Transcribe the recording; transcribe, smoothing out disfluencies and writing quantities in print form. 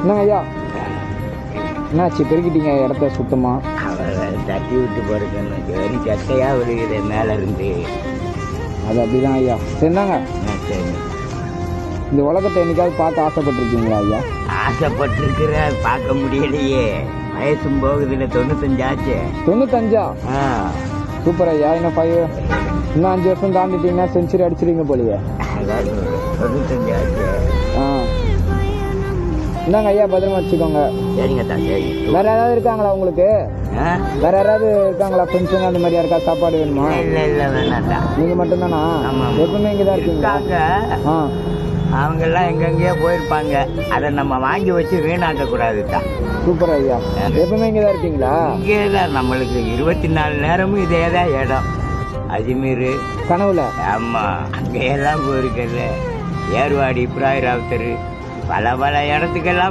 என்னங்க ஐயா என்னாச்சு பெருக்கிட்டீங்க இடத்த சுத்தமா? அவரை தட்டி விட்டு போறதுன்னு வெறும் சட்டையா விழுகுது மேல இருந்து. அது அப்படிதான் ஐயா. சரிந்தாங்க. சரி, இந்த உலகத்தை என்னைக்காவது பார்க்க ஆசைப்பட்டிருக்கீங்களா ஐயா? ஆசைப்பட்டிருக்கிற பார்க்க முடியலையே. வயசும் போகுதுல 95 ஆச்சு. 95? சூப்பர் ஐயா. இன்னும் 5 வருஷம் தாண்டிட்டீங்கன்னா செஞ்சுரி அடிச்சிருங்க போலியே. 95 ஆச்சு. இந்தாங்க ஐயா, பத்திரமா வச்சுக்கோங்க. சரிங்க தான். சரி, வேற யாராவது இருக்காங்களா உங்களுக்கு? வேற யாராவது இருக்காங்களா ஃப்ரெண்ட்ஸுங்க அந்த மாதிரி யாருக்கா சாப்பாடு வேணுமா? இல்லை இல்லை வேணாண்டா. நீங்க மட்டும்தானா? எப்பவுமே இங்கே தான் இருக்கீங்களா? அவங்கெல்லாம் எங்கெங்கேயோ போயிருப்பாங்க. அதை நம்ம வாங்கி வச்சு வீணாக்க கூடாதுதான். சூப்பர் ஐயா. எப்பவுமே இங்கே தான் இருக்கீங்களா? இங்கே தான் நம்மளுக்கு 24 நேரமும் இதே தான் இடம். அஜ்மீர் கனவுல. ஆமா, அங்கெல்லாம் போயிருக்கல. ஏர்வாடி, இப்ராஹிம் ராவுத்தர், பல இடத்துக்கெல்லாம்